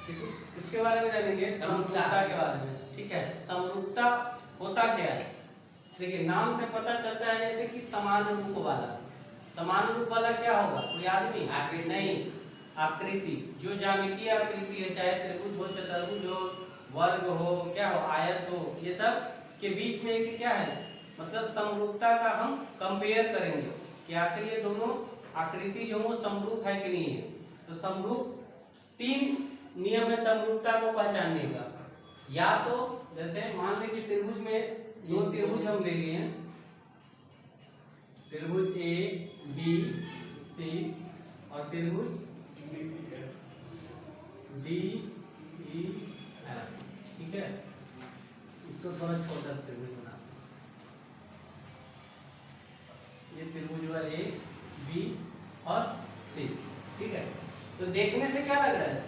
किसके बारे में जानेंगे? समरूपता के बारे में। ठीक है, समरूपता होता क्या है? देखिए नाम से पता चलता है जैसे कि समान रूप वाला। समान रूप वाला क्या होगा? कोई आदमी? आकृति नहीं, आकृति। जो ज्यामितीय आकृति है, चाहे त्रिभुज हो, चतुर्भुज हो, वर्ग हो, क्या हो, आयत हो, ये सब के बीच में एक क्या है, मतलब समरूपता का हम कंपेयर करेंगे कि आखिर ये दोनों आकृति जो हो समरूप है कि नहीं है। तो समरूप 3 नियम है समरूपता को पहचानने का। या तो जैसे मान लें कि त्रिभुज में 2 त्रिभुज हम ले लिए हैं, त्रिभुज ए बी सी और त्रिभुज डी ई एफ। ठीक है, इसको थोड़ा छोटा त्रिभुज बना, ये त्रिभुज हुआ ए बी और सी। ठीक है, तो देखने से क्या लग रहा है?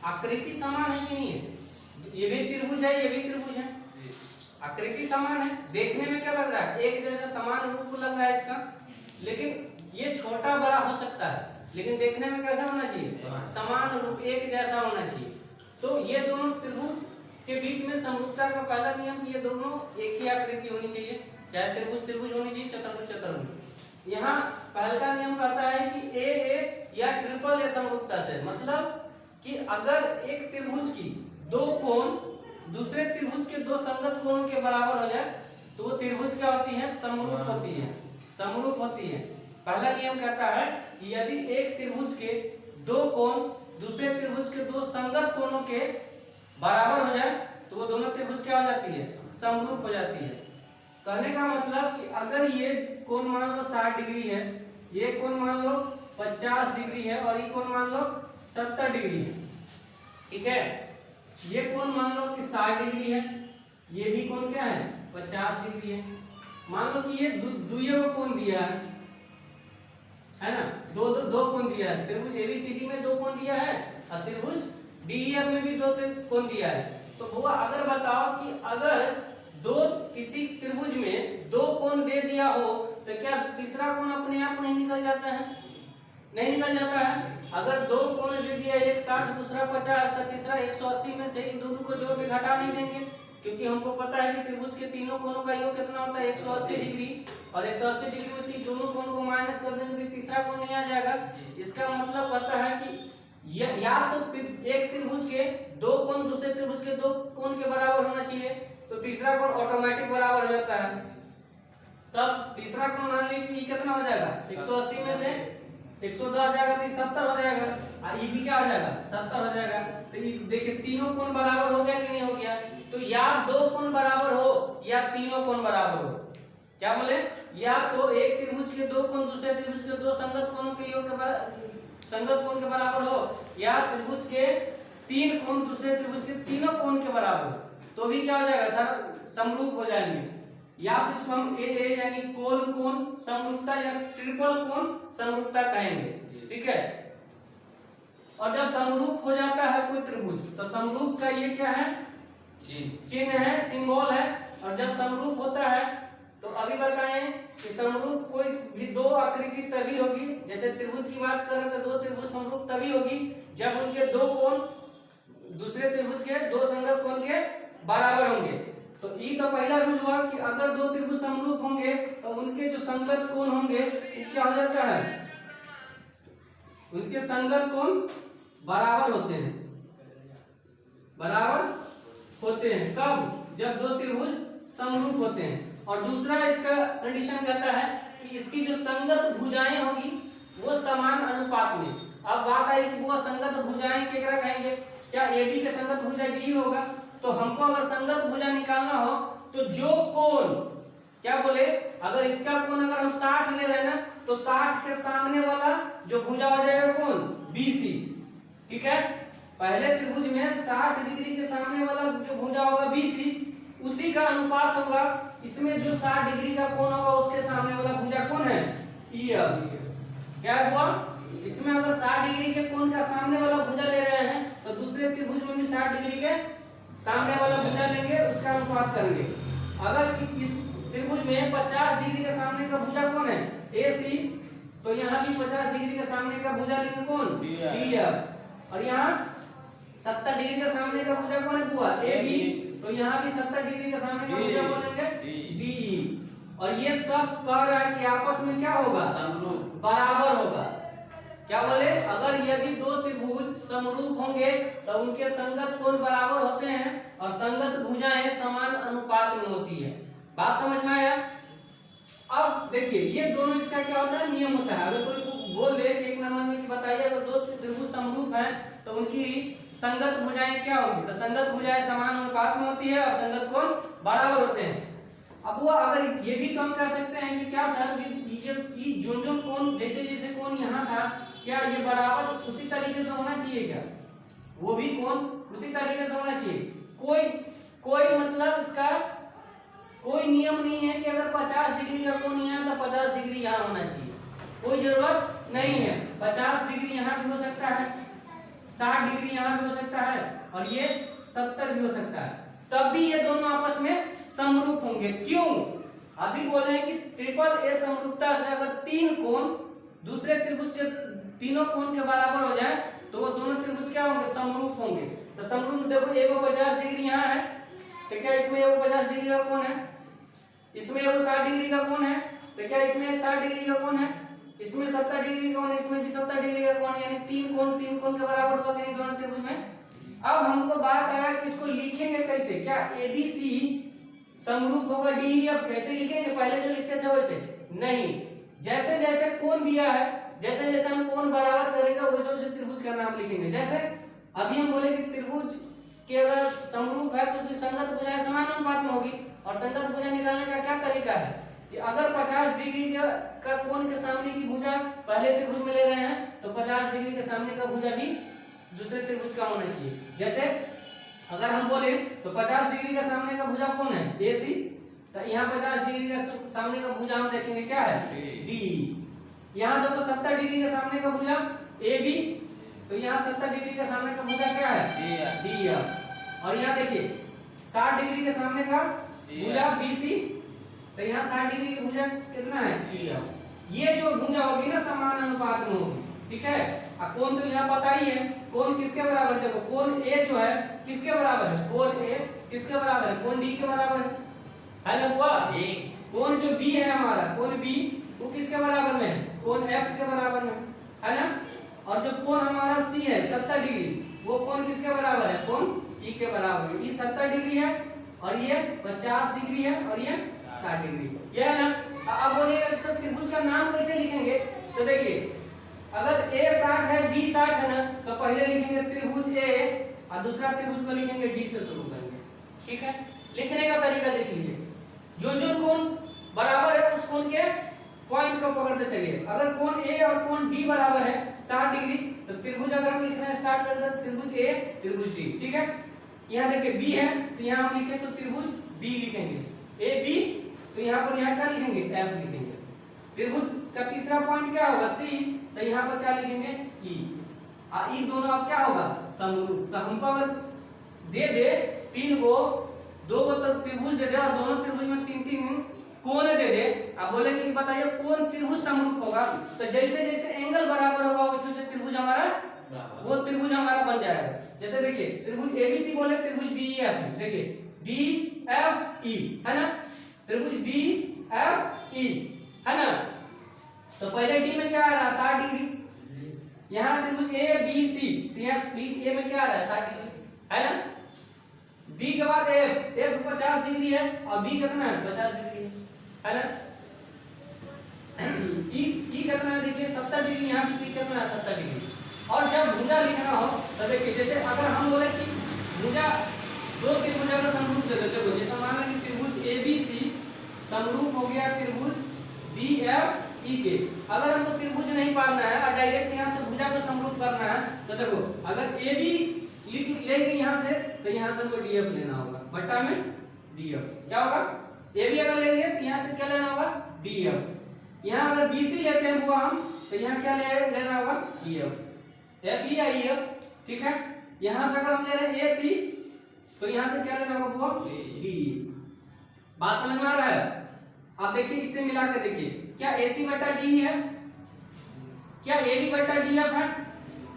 आकृति समान है कि नहीं है? ये भी त्रिभुज है, ये भी त्रिभुज है, आकृति समान है। देखने में क्या लग रहा है? एक जैसा समान रूप लग रहा है इसका, लेकिन ये छोटा बड़ा हो सकता है, लेकिन देखने में कैसा होना चाहिए? समान रूप, एक जैसा होना चाहिए। तो ये दोनों त्रिभुज के बीच में समरूपता का पहला नियम, ये दोनों एक ही आकृति होनी चाहिए, चाहे त्रिभुज त्रिभुज होनी चाहिए, चतुर्भुज चतुर्भुज। यहाँ पहला नियम कहता है कि ए या ट्रिपल ए समरूपता से, मतलब कि अगर एक त्रिभुज की 2 कोण दूसरे त्रिभुज के 2 संगत कोणों के बराबर हो जाए तो वो त्रिभुज क्या होती है? समरूप होती है, समरूप होती है। पहला नियम कहता है कि यदि एक त्रिभुज के 2 कोण दूसरे त्रिभुज के 2 संगत कोणों के बराबर हो जाए तो वो दोनों त्रिभुज क्या हो जाती है? समरूप हो जाती है। कहने का मतलब कि अगर ये कोण मान लो 60 डिग्री है, ये कोण मान लो 50 डिग्री है और ये कोण मान लो 70 डिग्री है। ठीक है, ये कोण मान लो कि 60 डिग्री है, ये भी कोण क्या है? 50 डिग्री है। मान लो कि ये दुइयों को कोण दिया है ना, दो कोण दिया है। त्रिभुज एबीसीडी में 2 कोण दिया है और त्रिभुज डीईएफ में भी 2 कोण दिया है। तो वो अगर बताओ कि अगर किसी त्रिभुज में 2 कोण दे दिया हो तो क्या तीसरा कोण अपने आप नहीं निकल जाता है? नहीं निकल जाता है। अगर 2 कोण दे दिया, एक 60 दूसरा 50 तो तीसरा 180 में से इन दोनों को जोड़ के घटा नहीं देंगे, क्योंकि हमको पता है कि त्रिभुज के तीनों कोणों का योग कितना होता है? 180 डिग्री, और 180 डिग्री में से दोनों कोण को माइनस कर देंगे तो तीसरा कोण नहीं आ जाएगा। इसका मतलब कहता है कि या तो एक त्रिभुज के 2 कोण दूसरे त्रिभुज के 2 कोण के बराबर होना चाहिए, तो तीसरा कोण ऑटोमेटिक बराबर हो जाता है। तब तीसरा कोण मान लीजिए कि कितना हो जाएगा? 180 में से 110 जाएगा तो 70 हो जाएगा, और ये भी क्या हो जाएगा? 70 हो जाएगा। तो ये देखिए तीनों कोण बराबर हो गया कि नहीं हो गया? तो या 2 कोण बराबर हो या तीनों कोण बराबर हो। क्या बोले? या तो एक त्रिभुज के 2 कोण दूसरे त्रिभुज के 2 संगत कोणों के योग के संगत कोण के बराबर हो, या त्रिभुज के 3 कोण दूसरे त्रिभुज के तीनों कोण के बराबर हो, तो भी क्या हो जाएगा? सर समरूप हो जाएंगे। या इसको हम ए यानी कोण कोण समरूपता या ट्रिपल कोण समरूपता कहेंगे। ठीक है, और जब समरूप हो जाता है कोई त्रिभुज तो समरूप का ये क्या है? चिन्ह है, सिंबल है। और जब समरूप होता है तो अभी बताएं कि समरूप कोई भी 2 आकृति तभी होगी, जैसे त्रिभुज की बात कर रहे थे, 2 त्रिभुज समरूप तभी होगी जब उनके 2 कोण दूसरे त्रिभुज के 2 संगत कोण के बराबर होंगे। तो ई तो पहला रूल हुआ कि अगर 2 त्रिभुज समरूप होंगे तो उनके जो संगत कोण होंगे क्या हो जाता है? उनके संगत कोण बराबर होते हैं, बराबर होते हैं। कब? जब 2 त्रिभुज समरूप होते हैं। और दूसरा इसका कंडीशन कहता है कि इसकी जो संगत भुजाएं होगी वो समान अनुपात में। अब बात आई कि वो संगत भुजाएं केकरा कहेंगे? क्या AB के संगत भुजा D होगा? तो हमको अगर संगत भुजा निकालना हो तो जो कोण, क्या बोले, अगर इसका कोण अगर हम 60 ले रहे हैं ना, तो 60 के सामने वाला जो भुजा हो जाएगा कौन? BC। ठीक है, पहले त्रिभुज में 60 डिग्री के सामने वाला जो भुजा होगा BC, उसी का अनुपात होगा इसमें जो 60 डिग्री का कोण होगा उसके सामने वाला भुजा कौन है? EF। क्या हुआ? इसमें अगर 60 डिग्री के कोण का सामने वाला भुजा ले रहे हैं तो दूसरे त्रिभुज में भी 60 डिग्री के सामने वाला भुजा लेंगे, उसका अनुपात करेंगे। अगर इस त्रिभुज में 50 डिग्री के सामने का भुजा कौन है? AC, तो यहाँ भी 50 डिग्री के सामने का भुजा लेंगे कौन? DF। और यहाँ 70 डिग्री के सामने का भुजा कौन है बुआ ए बी, तो यहाँ भी 70 डिग्री के सामने का भुजा बोलेंगे डी। और ये सब कह रहा है कि आपस में क्या होगा समरूप बराबर होगा। क्या बोले अगर यदि दो त्रिभुज समरूप होंगे तो उनके संगत कोण बराबर होते हैं और संगत भुजाएं समान अनुपात में होती है। बात समझ में आया। अब देखिए ये दोनों इसका क्या होता है नियम होता है। अगर कोई बोल दे कि एक नंबर में बताइए अगर दो त्रिभुज समरूप हैं तो उनकी संगत भुजाएं क्या होगी, तो संगत भुजाएं समान अनुपात में होती है और संगत कोण बराबर होते हैं। अब वो अगर ये भी तो हम कह सकते हैं कि क्या सर ये जो कोण जैसे जैसे कोण यहाँ था क्या ये बराबर उसी तरीके से होना चाहिए क्या, वो भी कोण उसी तरीके से होना चाहिए। कोई मतलब इसका कोई नियम नहीं है कि अगर 50 डिग्री का कोण यहाँ तो 50 डिग्री यहाँ होना चाहिए, कोई जरूरत नहीं है। 50 डिग्री यहाँ भी हो सकता है, 60 डिग्री यहाँ भी हो सकता है और ये 70 भी हो सकता है, तब भी ये दोनों आपस में समरूप होंगे। क्यों, अभी बोल रहे हैं कि ट्रिपल ए समरूपता से अगर तीन कोण दूसरे त्रिभुज के तीनों कोण के बराबर हो जाए तो वो दोनों त्रिभुज क्या होंगे समरूप होंगे। तो समरूप देखो एगो 50 डिग्री यहाँ है तो क्या इसमें एगो 50 डिग्री का कोण है, इसमें एगो 60 डिग्री का कोण है तो क्या इसमें एक 60 डिग्री का कोण है, इसमें 70 डिग्री का कोण है, इसमें भी 70 डिग्री का कोण है, यानी तीन कोण के बराबर होगा कि नहीं दोनों त्रिभुज में। अब हमको बात आया कि इसको लिखेंगे कैसे, क्या ABC समरूप होगा DEF, कैसे लिखेंगे पहले जो लिखते थे वैसे नहीं, जैसे जैसे कोण दिया है जैसे जैसे हम कोण बराबर करेंगे वैसे वैसे त्रिभुज का नाम लिखेंगे। जैसे अभी हम बोले कि त्रिभुज के अगर समरूप है तो उसकी संगत भुजाएं समान अनुपात में होगी और संगत भुजा निकालने का क्या तरीका है कि अगर 50 डिग्री का कोण के सामने की भुजा पहले त्रिभुज में ले रहे हैं तो 50 डिग्री के सामने का भुजा भी दूसरे त्रिभुज का होना चाहिए। जैसे अगर हम बोले तो 50 डिग्री का सामने का भुजा कौन है AC, तो यहाँ 50 डिग्री का सामने का भुजा हम देखेंगे क्या है D। यहाँ देखो 70 डिग्री का सामने का भुजा AB, तो यहाँ 70 डिग्री का सामने का भुजा क्या है DF। और यहाँ देखिए 60 डिग्री के सामने का भुजा BC, तो यहाँ 60 डिग्री का भुजा कितना है EF। ये जो भुजा होगी ना समान अनुपात में होगी, ठीक है। अब कोण तो यहाँ पता ही है, कोण किसके बराबर, देखो कोण A जो है किसके बराबर है, कोण A किसके बराबर है, कोण D के बराबर है ना बुआ। कोण जो B है हमारा कोण B वो किसके बराबर में है, कोण F के बराबर में है ना। और जो कोण हमारा C है 70 डिग्री वो कोण किसके बराबर है, कोण E के बराबर है। ये 70 डिग्री है और ये 50 डिग्री है और ये 60 डिग्री, ये है ना। अब बोलिए सब त्रिभुज का नाम कैसे लिखेंगे, तो देखिए अगर A 60 है B 60 है ना तो पहले लिखेंगे त्रिभुज A और दूसरा त्रिभुज को लिखेंगे D से शुरू करेंगे, ठीक है। लिखने का तरीका देख लीजिए, जो कोण बराबर है उस कोण के पॉइंट को पकड़ते चलिए। अगर कोण A और कोण D बराबर है 60 डिग्री तो त्रिभुज अगर हम लिखना स्टार्ट करते हैं त्रिभुज A त्रिभुज D, ठीक है। यहाँ देखिए B है तो यहाँ हम लिखे तो त्रिभुज B लिखेंगे AB, तो यहाँ पर यहाँ क्या लिखेंगे F लिखेंगे। त्रिभुज का तीसरा पॉइंट क्या होगा C, तो यहाँ पर क्या लिखेंगे E। E दोनों अब क्या होगा समरूप। तो हमको अगर दे दे तीन गो दो गो तो त्रिभुज दे दे और दोनों त्रिभुज में तीन तीन कोण दे दे, अब बोलेंगे कि बताइए कौन त्रिभुज समरूप होगा, तो जैसे जैसे एंगल बराबर होगा वैसे वैसे त्रिभुज हमारा वो त्रिभुज हमारा बन जाएगा। जैसे देखिए त्रिभुज ABC बोले त्रिभुज DEF, देखिए DFE है ना, त्रिभुज DFE है ना। तो पहले D में क्या आ रहा है 60 डिग्री, यहाँ त्रिभुज ABC तो यहाँ A में क्या आ रहा है 60 डिग्री है ना। D के बाद F 50 डिग्री है और B कितना है 50 डिग्री है ना। E कितना है देखिए 70 डिग्री, यहाँ भी C कितना है 70 डिग्री। और जब भुजा लिखना हो तो देखिए जैसे अगर हम बोले कि भुजा दो त्रिभुजा का समरूप दे देते हो, जैसे मान लो कि त्रिभुज ABC समरूप हो गया त्रिभुज DFE के। अगर हमको त्रिभुज नहीं पाना है और डायरेक्ट यहाँ से भुजा को समरूप करना है तो देखो अगर AB लेंगे यहाँ से तो यहाँ से हमको DF लेना होगा, बट्टा में DF क्या होगा, AB अगर लेंगे तो यहाँ से क्या लेना होगा DF। यहाँ अगर BC लेते हैं वो हम तो यहाँ क्या लेना होगा EF, FE या EF, ठीक है। यहाँ से अगर हम ले रहे हैं AC तो यहाँ से क्या लेना होगा वो D। बात समझ में आ रहा है। आप देखिए इससे मिला के देखिए क्या AC बट्टा DE है, क्या AB बट्टा DF है,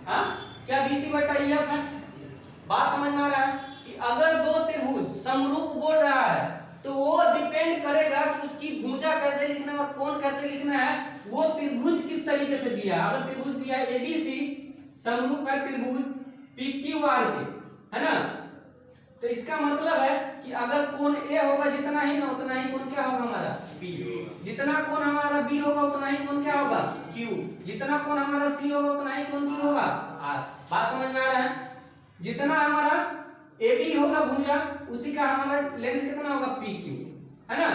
हाँ क्या BC बट्टा EF है, बात समझ में आ रहा है कि अगर दो त्रिभुज समरूप बोल रहा है तो वो डिपेंड करेगा कि उसकी भुजा कैसे लिखना है और कोण कैसे लिखना है, वो त्रिभुज किस तरीके से दिया है। अगर त्रिभुज दिया है एबीसी समरूप है त्रिभुज पीक्यूआर के, है ना, तो इसका मतलब है कि अगर कोण ए होगा जितना ही ना उतना ही कोण क्या होगा हमारा बी, जितना कोण हमारा बी होगा उतना ही कोण क्या होगा क्यू, जितना कोण हमारा सी होगा उतना ही कोण क्यू होगा आर। बात समझ में आ रहा है, जितना हमारा ए बी होगा भुजा उसी का हमारा लेंथ कितना होगा पी क्यू, है ना।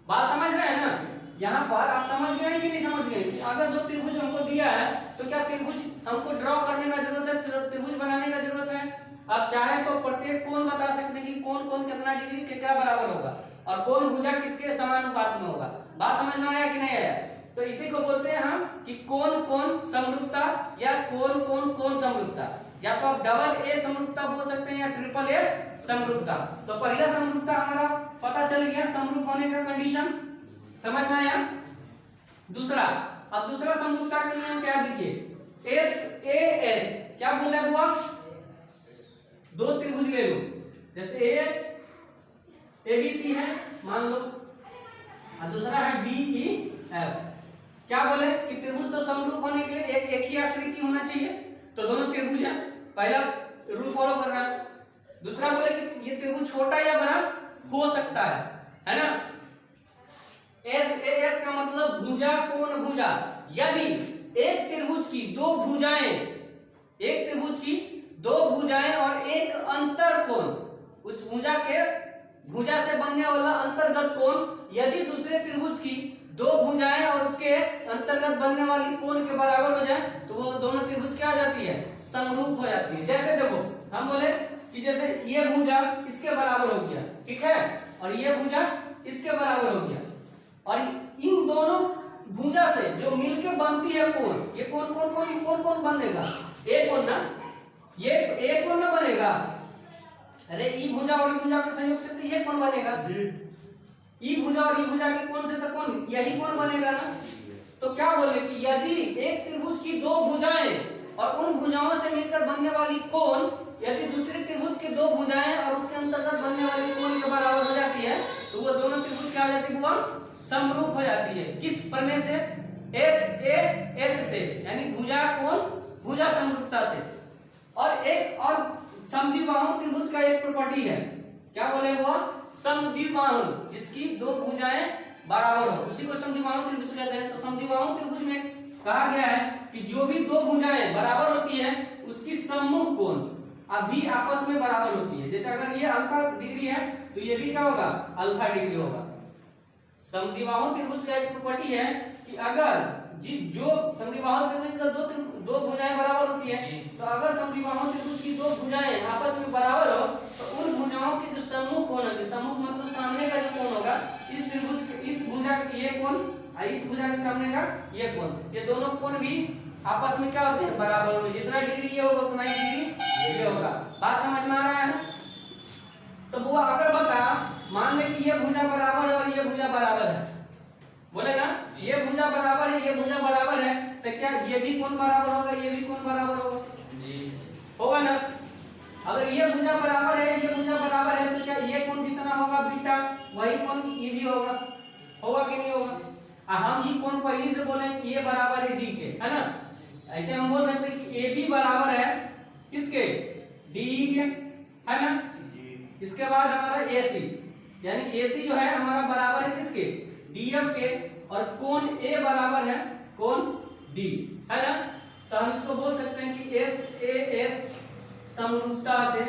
बात समझ रहे हैं ना, यहाँ पर आप समझ गए कि नहीं समझ गए। अगर जो त्रिभुज हमको दिया है तो क्या त्रिभुज हमको ड्रॉ करने का जरूरत है, त्रिभुज बनाने का जरूरत है। आप चाहे तो प्रत्येक कोण बता सकते हैं कि कौन कौन कितना डिग्री के क्या बराबर होगा और कौन भुजा किसके समानुपात में होगा। बात समझ में आया कि नहीं आया। तो इसी को बोलते हैं हम कि कौन कौन समरूपता या कौन कौन कौन समरूपता, या तो आप डबल ए समरूपता बोल सकते हैं या ट्रिपल ए समरूपता। तो पहला समरूपता हमारा पता चल गया, समरूप होने का कंडीशन समझ में आया। दूसरा, अब दूसरा समरूपता के लिए हम क्या लिखिए, एस ए एस क्या बोल रहे हैं बुआ, दो त्रिभुज ले लो, जैसे ए बी सी है मान लो और दूसरा है बी ई एफ। क्या बोले कि त्रिभुज तो समरूप होने के लिए एक ही आकृति होना चाहिए, तो दोनों त्रिभुज है, पहला रूल फॉलो कर रहा है। दूसरा बोले कि ये त्रिभुज छोटा या बड़ा हो सकता है ना। एस ए एस का मतलब भुजा कोण भुजा, यदि एक त्रिभुज की दो भुजाएं, एक त्रिभुज की दो भुजाएं और एक अंतर कोण, उस भुजा के भुजा से बनने वाला अंतर्गत कोण यदि दूसरे त्रिभुज की दो भुजाएं और उसके अंतर्गत बनने वाली कोण के बराबर हो जाए तो वो दोनों त्रिभुज क्या हो जाती है, समरूप हो जाती है। जैसे देखो हम बोले कि जैसे ये भुजा इसके बराबर हो गया, ठीक है, और ये भुजा इसके बराबर हो गया, और इन दोनों भुजा से जो मिलकर बनती है कोण, ये कोण कौन कौन कौन कौन बनेगा, एक कोण ना, ये एक कोण ना बनेगा, अरे ई भुजा और ई भुजा के संयोग से तो ये कोण बनेगा, ई भुजा और ई भुजा के कोण से तो कोण यही कोण बनेगा ना। तो क्या बोले कि यदि एक त्रिभुज की दो भुजाएं और उन भुजाओं से मिलकर बनने वाली कोण यदि दूसरे त्रिभुज के दो भुजाएं और उसके अंतर्गत बनने वाली कोण के बराबर हो जाती है तो वो दोनों त्रिभुज क्या हो जाती है, समरूप हो जाती है। किस प्रमेय से, एस ए एस से, यानी भुजा कोण भुजा समरूपता से। और एक और समद्विबाहु त्रिभुज का एक प्रॉपर्टी है, क्या बोले वो, समद्विबाहु, जिसकी दो भुजाएं बराबर हो उसी को समद्विबाहु त्रिभुज कहते हैं। तो समद्विबाहु त्रिभुज में कहा गया है कि जो भी दो भुजाएं बराबर होती है उसकी सम्मुख कोण अभी आपस में बराबर होती है। जैसे अगर ये अल्फा डिग्री है तो ये भी क्या होगा, अल्फा डिग्री होगा। समद्विबाहु त्रिभुज का एक प्रॉपर्टी है कि अगर जो समद्विबाहु त्रिभुज का दो भुजाएं बराबर होती है तो अगर समद्विबाहु त्रिभुज की दो भुजाएं आपस में बराबर हो तो उन भुजाओं के जो सम्मुख कोण है, सम्मुख मतलब सामने का जो कोण होगा, इस त्रिभुज के इस भुजा के ये कोण और इस भुजा के सामने का ये कोण, ये दोनों कोण भी आपस में क्या होते हैं, बराबर होंगे। जितना डिग्री ये होगा उतना ही डिग्री ये होगा। बात समझ में आ रहा है। तो वो अगर बता मान ले कि ये भुजा बराबर है और ये भुजा बराबर है, बोले ना ये भुजा बराबर है ये भुजा बराबर है, तो क्या ये भी कोण बराबर होगा ये भी कोण बराबर होगा जी, होगा ना। अगर ये भुजा बराबर है ये भुजा बराबर है तो क्या ये कोण जितना होगा बीटा वही कोण ये भी होगा कि नहीं होगा। हम ये कोण पहले से बोले कि ये बराबर है डी के, है ना। ऐसे हम बोल सकते हैं कि ए बी बराबर है किसके, डी के, है ना। इसके बाद हमारा ए सी, यानी ए सी जो है हमारा बराबर है किसके, डी एफ के, और कोण ए बराबर है कोण डी, है ना। तो हम इसको बोल सकते हैं कि एस ए एस समरूपता से,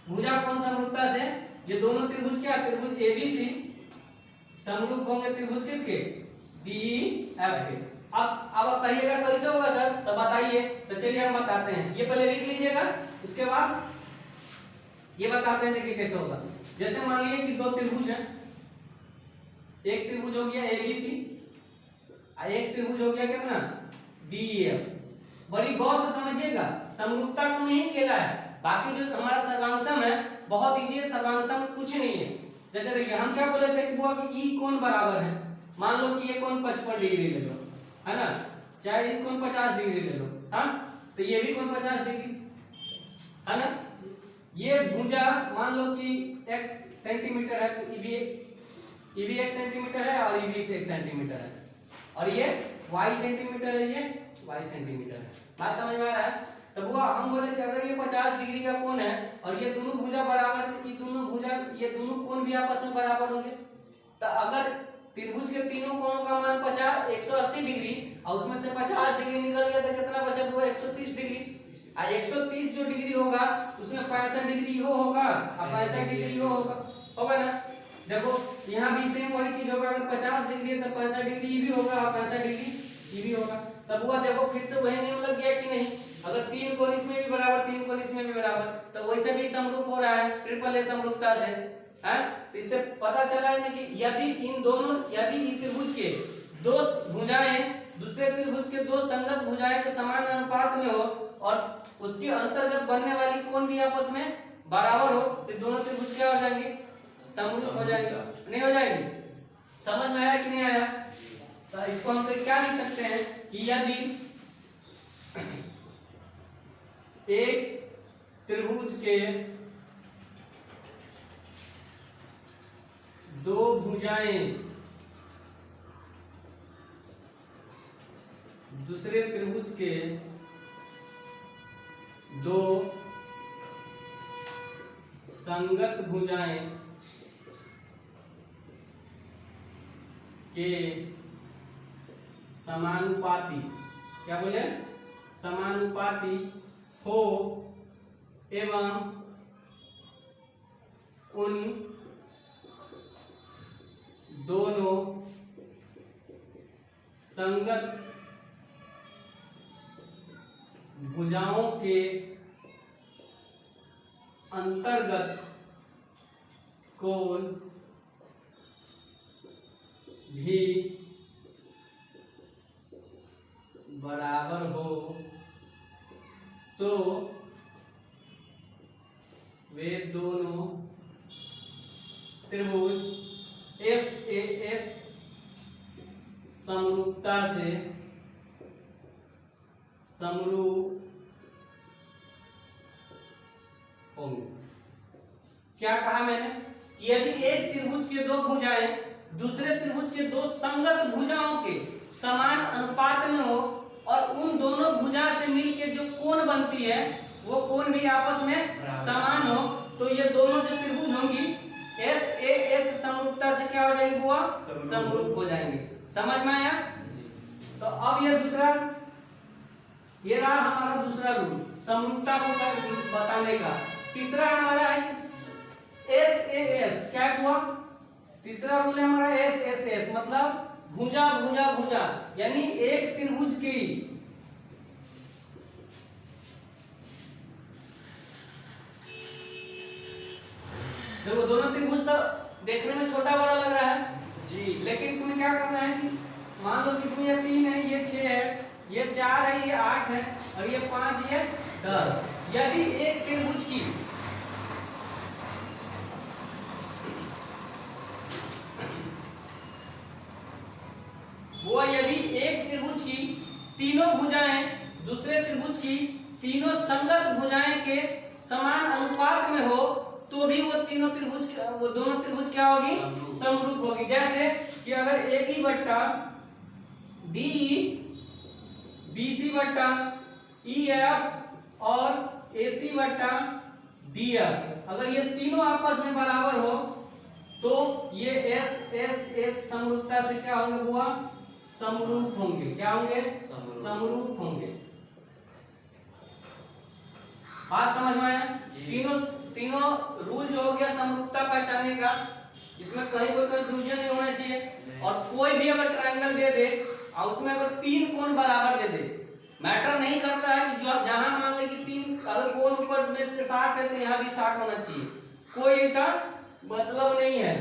भुजा कोण समरूपता से ये दोनों त्रिभुज क्या, त्रिभुज एबीसी समरूप होंगे त्रिभुज किसके, डी एफ के। अब कहिएगा कैसे होगा सर, तो बताइए। तो चलिए हम बताते हैं, ये पहले लिख लीजिएगा, उसके बाद ये बताते हैं देखिए कैसे होगा। जैसे मान लीजिए कि दो त्रिभुज हैं, एक त्रिभुज हो गया एबीसी, एक त्रिभुज हो गया कितना, डीएफ। बड़ी गौर से समझिएगा, समरूपता को नहीं खेला है, बाकी जो हमारा सर्वांशम है बहुत इजी है, सर्वांशम में कुछ नहीं है। जैसे देखिए हम क्या बोले थे कि बुआ कि ई कोण बराबर है, मान लो कि ये कोण 55 डिग्री ले लो, है ना, चाहे ये कोण 50 डिग्री ले लो, हाँ, तो ये भी कोण 50 डिग्री, है ना। ये भुजा मान लो कि x सेंटीमीटर है, तो ये भी 1 सेंटीमीटर है और ये भी 1 सेंटीमीटर है, और ये y सेंटीमीटर है, ये y सेंटीमीटर है। बात समझ में आ रहा है। तब वो हम बोले कि अगर ये 50 डिग्री का कोण है और ये दोनों भुजा बराबर, ये दोनों कोण भी आपस में बराबर होंगे, तो अगर त्रिभुज के तीनों कोणों का मान 180 डिग्री और उसमें से 50 डिग्री निकल गया तो कितना बचा हुआ? 130 डिग्री। 130 जो डिग्री होगा उसमें 65 डिग्री हो होगा और 65 डिग्री हो होगा ना। देखो यहाँ भी सेम वही चीज होगा, अगर 50 डिग्री है तो 65 डिग्री ये भी होगा और 65 डिग्री ये भी होगा। तब हुआ देखो फिर से वही नियम लग गया कि नहीं, अगर तीन कोण इसमें भी बराबर, तीन कोण इसमें भी बराबर, तो वैसे भी समरूप हो रहा है ट्रिपल ए समरूपता से, है। तो इससे पता चला है ना कि यदि इन त्रिभुज के दो भुजाएं दूसरे त्रिभुज के दो संगत भुजाएं के समान अनुपात में हो और उसके अंतर्गत बनने वाली कोण भी आपस में बराबर हो, तो दोनों त्रिभुज क्या हो जाएंगे? समरूप हो जाएंगे। नहीं हो जाएंगे? समझ में आया कि नहीं आया? तो इसको हम तो क्या लिख सकते हैं कि यदि एक त्रिभुज के दो भुजाएं दूसरे त्रिभुज के दो संगत भुजाएं के समानुपाती, क्या बोले? समानुपाती हो एवं उन दोनों संगत भुजाओं के अंतर्गत कोण भी बराबर हो तो वे दोनों त्रिभुज SAS समरूपता से समरूप होंगे। क्या कहा मैंने? यदि एक त्रिभुज के दो भुजाएं दूसरे त्रिभुज के दो संगत भुजाओं के समान अनुपात में हो और उन दोनों भुजा से मिलके जो कोण बनती है वो कोण भी आपस में समान हो, तो ये दोनों जो त्रिभुज होंगी SAS समरूपता से क्या हो जाएगी? बुआ समरूप हो जाएंगे। समझ में आया? तो अब ये दूसरा, ये रहा हमारा दूसरा रूल समरूपता को बताने का। तीसरा हमारा है कि SAS, क्या हुआ? तीसरा रूल है हमारा SSS, मतलब भुजा भुजा भुजा, यानी एक त्रिभुज की देखो दोनों त्रिभुज तो देखने में छोटा बड़ा लग रहा है जी, लेकिन इसमें क्या करना है कि मान लो कि इसमें ये 3 है, ये 6 है, ये 4 है, ये 8 है और ये 5, ये 10। यदि एक त्रिभुज की तीनों भुजाएं दूसरे त्रिभुज की तीनों संगत भुजाएं के समान अनुपात में हो तो भी वो दोनों त्रिभुज क्या होगी? समरूप होगी। जैसे कि अगर AB बट्टा DE BC बट्टा EF और AC बट्टा DF, अगर ये तीनों आपस में बराबर हो तो ये SSS समरूपता से क्या होंगे बुआ? समरूप होंगे। क्या होंगे? समरूप होंगे। बात समझ में आया? तीनों रूल जो हो गया समरूपता पहचानने का, इसमें कहीं कोई कंफ्यूजन नहीं होना चाहिए। और कोई भी अगर ट्रायंगल दे दे और उसमें अगर 3 कोण बराबर दे दे, मैटर नहीं करता है कि जो जहां मान ले कि 3 अगर कोण ऊपर में से 60 है तो यहाँ भी 60 होना चाहिए, कोई ऐसा मतलब नहीं है।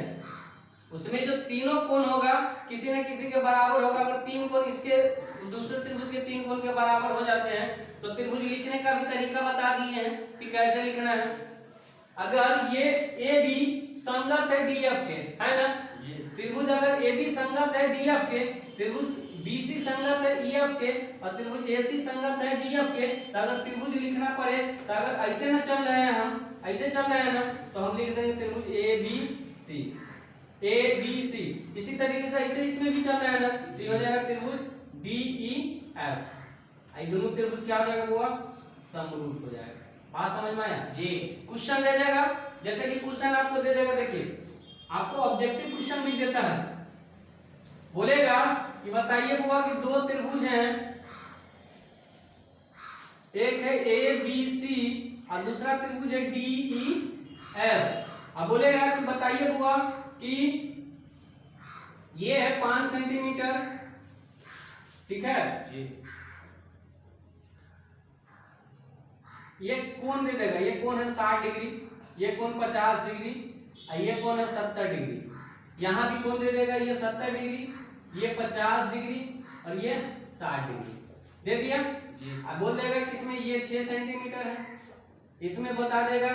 उसमें जो तीनों कोण होगा किसी न किसी के बराबर होगा। अगर 3 कोण इसके दूसरे त्रिभुज के 3 कोण के बराबर हो जाते हैं तो त्रिभुज लिखने का भी तरीका बता दिए हैं कि कैसे लिखना है। अगर ये AB संगत है DF के, है ना? त्रिभुज अगर AB संगत है DF के, त्रिभुज BC संगत है EF के और त्रिभुज AC संगत है DF के, तो अगर त्रिभुज लिखना पड़े तो अगर ऐसे ना चल रहे हैं हम, ऐसे चल रहे हैं ना, तो हम लिख देंगे त्रिभुज ABC, ABC। इसी तरीके से ऐसे इसमें भी चल रहा है ना, तो ये हो जाएगा त्रिभुज DEF। ये दोनों त्रिभुज क्या हो जाएगा बुआ, समरूप हो जाएगा। बात समझ में आया जी। क्वेश्चन दे देगा, जैसे कि क्वेश्चन आपको दे देगा, देखिए आपको ऑब्जेक्टिव क्वेश्चन भी देता है, बोलेगा कि बताइए बुआ कि दो त्रिभुज हैं, एक है ABC और दूसरा त्रिभुज है DEF। अब बोलेगा कि बताइए बुआ कि ये है 5 सेंटीमीटर, ठीक है जी, ये कोण दे देगा, ये कोण है 60 डिग्री, ये कोण 50 डिग्री और ये कोण है 70 डिग्री। यहाँ भी कोण दे देगा, ये 70 डिग्री, ये 50 डिग्री और ये 60 डिग्री दे दिया जी। अब बोल देगा कि इसमें ये 6 सेंटीमीटर है, इसमें बता देगा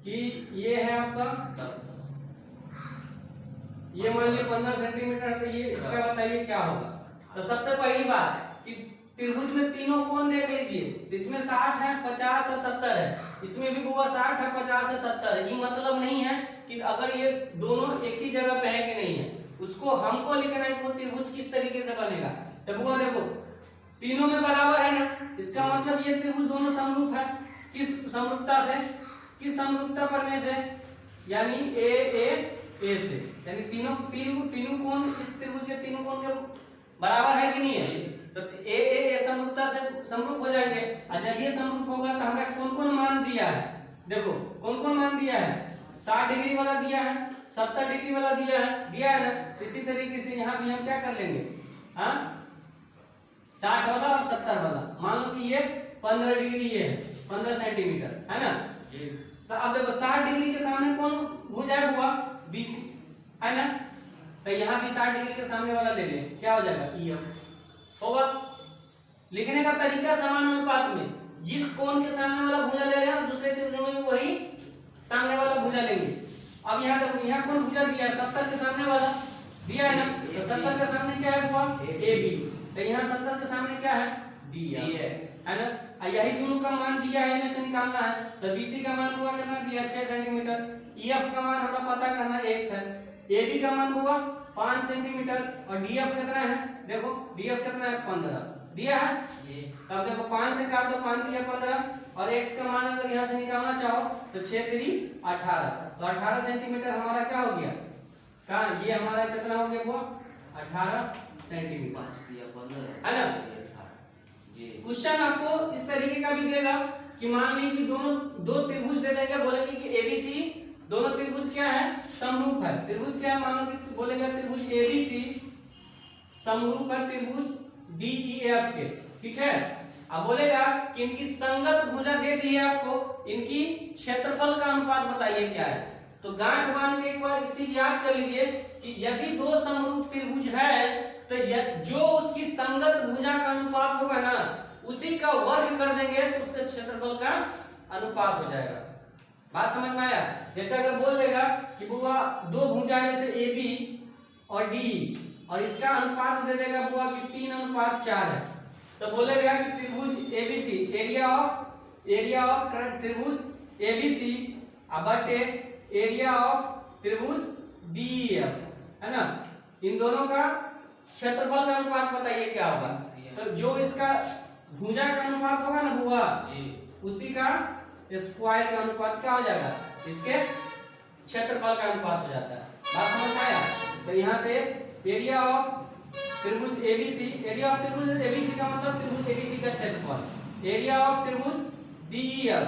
कि ये है आपका 10, ये मान लीजिए 15 सेंटीमीटर, तो ये इसका बताइए क्या होगा। तो सबसे पहली बात कि त्रिभुज में तीनों कोण देख लीजिए, इसमें 60 है, 50 और 70 है, इसमें भी बुआ 60 है, 50 है, 70 है। ये मतलब नहीं है कि अगर ये दोनों एक ही जगह पे है कि नहीं है, उसको हमको लिखना है कि त्रिभुज किस तरीके से बनेगा। तो बुआ देखो तीनों में बराबर है ना, इसका मतलब ये त्रिभुज दोनों समरूप है। किस समरूपता से, किस समरूपता करने से, यानी ए से, यानी तीनों कोण इस त्रिभुज के तीनों कोण के बराबर है कि नहीं है, तो ए समरूपता से समरूप हो जाएंगे। और जब ये समरूप होगा तो हमें कौन कौन मान दिया है, देखो कौन कौन मान दिया है, 60 डिग्री वाला दिया है, 70 डिग्री वाला दिया है ना। इसी तरीके से यहाँ भी हम क्या कर लेंगे, हाँ 60 वाला और 70 वाला, मान लो कि ये 15 डिग्री, ये है 15 सेंटीमीटर है ना जी। तो अब देखो 60 डिग्री के सामने कौन भुजा है बुआ, BC है ना, तो यहाँ भी 60 डिग्री के सामने वाला ले लें, क्या हो जाएगा EF होगा। लिखने का तरीका समानुपात में, जिस कोण के सामने वाला भुजा ले रहे हैं दूसरे त्रिभुज में वही सामने वाला भुजा लेंगे। अब यहाँ देखो यहाँ कौन भुजा दिया है, 70 के सामने वाला दिया है ना, तो 70 के सामने क्या है बुआ, AB, तो यहाँ 70 के सामने क्या है, D है ना। यही दोनों का मान दिया है, इनमें से निकालना है। तो BC का मान हुआ कितना दिया, 6 सेंटीमीटर, EF का मान हमें पता करना है, X है, AB का मान हुआ 5 सेंटीमीटर और DF कितना है, देखो DF कितना है, 15 दिया है जी। तब देखो 5 से काट दो, 5 दिया 15 और X का मान अगर यहाँ से निकालना चाहो तो 6 3 18, तो 18 सेंटीमीटर हमारा क्या हो गया, कहाँ ये हमारा कितना हो गया वो 18 सेंटीमीटर, 5 दिया 15 है ना। क्वेश्चन आपको इस तरीके का भी देगा कि मान लीजिए कि दोनों दो त्रिभुज दे देंगे, बोलेंगे कि ABC दोनों त्रिभुज क्या है, समरूप है। त्रिभुज क्या है, मान लो कि बोलेगा त्रिभुज ABC समरूप है त्रिभुज DEF के, ठीक है। अब बोलेगा कि इनकी संगत भुजा दे दी है आपको, इनकी क्षेत्रफल का अनुपात बताइए क्या है। तो गांठ बांध के एक बार एक चीज याद कर लीजिए कि यदि दो समरूप त्रिभुज है तो जो उसकी संगत भुजा का अनुपात होगा ना, उसी का वर्ग कर देंगे तो उसके क्षेत्रफल का अनुपात हो जाएगा। बात समझ में आया। जैसे अगर बोल देगा कि बुआ दो भुजा है जैसे AB और DE और इसका अनुपात दे देगा बुआ कि 3:4 है, तो बोलेगा कि त्रिभुज ABC, एरिया ऑफ त्रिभुज ABC बटे एरिया ऑफ त्रिभुज DEF है ना, इन दोनों का क्षेत्रफल का अनुपात बताइए क्या होगा। तो जो इसका भुजा का अनुपात होगा ना बुआ, उसी का स्क्वायर का अनुपात क्या हो जाएगा, इसके क्षेत्रफल का अनुपात हो जाता है। बात समझ में आया। तो यहाँ से एरिया ऑफ त्रिभुज ABC, एरिया ऑफ त्रिभुज ABC का मतलब त्रिभुज ABC का क्षेत्रफल, एरिया ऑफ त्रिभुज DEF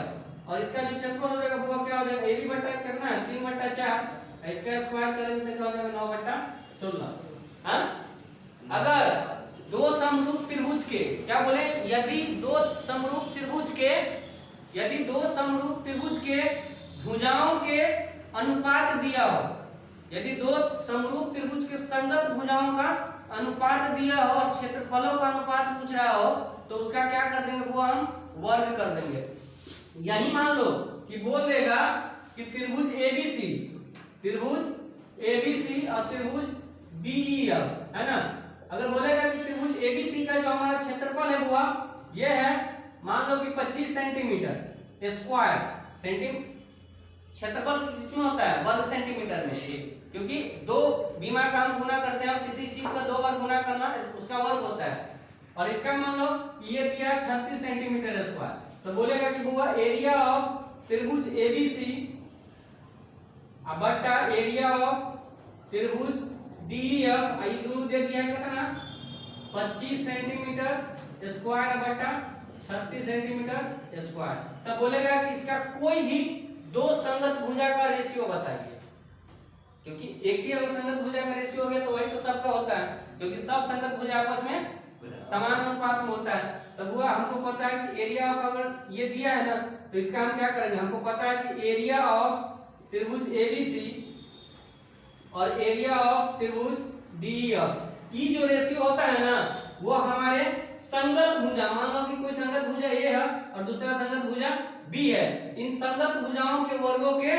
और इसका जो क्षेत्रफल हो जाएगा वो क्या हो जाएगा, AB बटा कितना है 3/4, इसका स्क्वायर करेंगे तो क्या हो जाएगा 9/16। हाँ अगर दो समरूप त्रिभुज के क्या बोले, यदि दो समरूप त्रिभुज के भुजाओं के अनुपात दिया हो, यदि दो समरूप त्रिभुज के संगत भुजाओं का अनुपात दिया हो और क्षेत्रफलों का अनुपात पूछ रहा हो, तो उसका क्या कर देंगे वो हम वर्ग कर देंगे। यही मान लो कि बोल देगा कि त्रिभुज ABC और त्रिभुज DEF है ना, अगर बोलेगा कि त्रिभुज एबीसी का जो हमारा क्षेत्रफल है बुआ ये है मान लो कि 25 सेंटीमीटर स्क्वायर क्षेत्रफल किसमें होता है वर्ग सेंटीमीटर में, क्योंकि दो बीमा का हम गुना करते हैं और किसी चीज का दो बार गुना करना उसका वर्ग होता है। और इसका मान लो ये दिया 36 सेंटीमीटर स्क्वायर, तो बोलेगा कि बुआ एरिया ऑफ त्रिभुज एबीसी बटा एरिया ऑफ त्रिभुज डीईएफ ये दोनों दे दिया कितना 25 सेंटीमीटर स्क्वायर बटा 36 सेंटीमीटर स्क्वायर। तब बोलेगा कि इसका कोई भी दो संगत भुजा का रेशियो बताइए, क्योंकि एक ही अगर संगत भुजा का रेशियो हो गया तो वही तो सबका होता है, क्योंकि सब संगत भुजा आपस में समान अनुपात में होता है। तब हुआ हमको पता है कि एरिया ऑफ अगर ये दिया है ना तो इसका हम क्या करेंगे, हमको पता है कि एरिया ऑफ त्रिभुज एबीसी और एरिया ऑफ त्रिभुज डीईएफ ये जो रेशियो होता है ना वो हमारे संगत भुजा, मान लो कि कोई संगत भुजा ए है और दूसरा संगत भुजा बी है, इन संगत भुजाओं के वर्गों के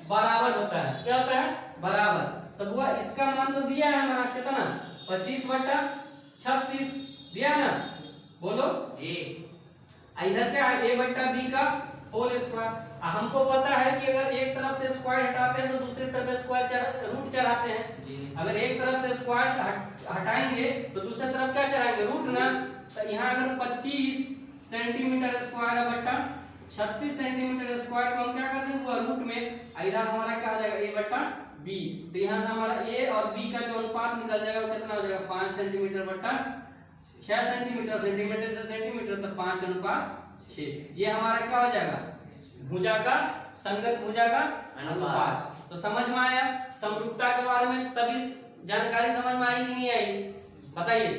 बराबर होता है। क्या होता है बराबर। तब हुआ इसका मान तो दिया है हमारा कितना 25 बटा 36 दिया ना, बोलो जी। इधर क्या है a बटा b का होल स्क्वायर। हमको पता है कि अगर एक तरफ से स्क्वायर हटाते हैं तो दूसरी तरफ स्क्वायर रूट चढ़ाते हैं जी। अगर एक तरफ से स्क्वायर हटाएंगे तो दूसरी तरफ क्या चढ़ाएंगे रूट ना। तो यहाँ अगर 25 सेंटीमीटर स्क्वायर बटा 36 सेंटीमीटर स्क्वायर को हम क्या कर देंगे रूट में, इधर हमारा क्या हो जाएगा a बटा b। तो यहाँ से हमारा a और b का जो अनुपात निकल जाएगा वो कितना हो जाएगा 5 सेंटीमीटर बटा 6 सेंटीमीटर, सेंटीमीटर से सेंटीमीटर तो 5:6। ये हमारा क्या हो जाएगा भुजा का संगत भुजा का अनुपात। तो समझ में आया समरूपता के बारे में सभी जानकारी समझ में आई कि नहीं आई बताइए।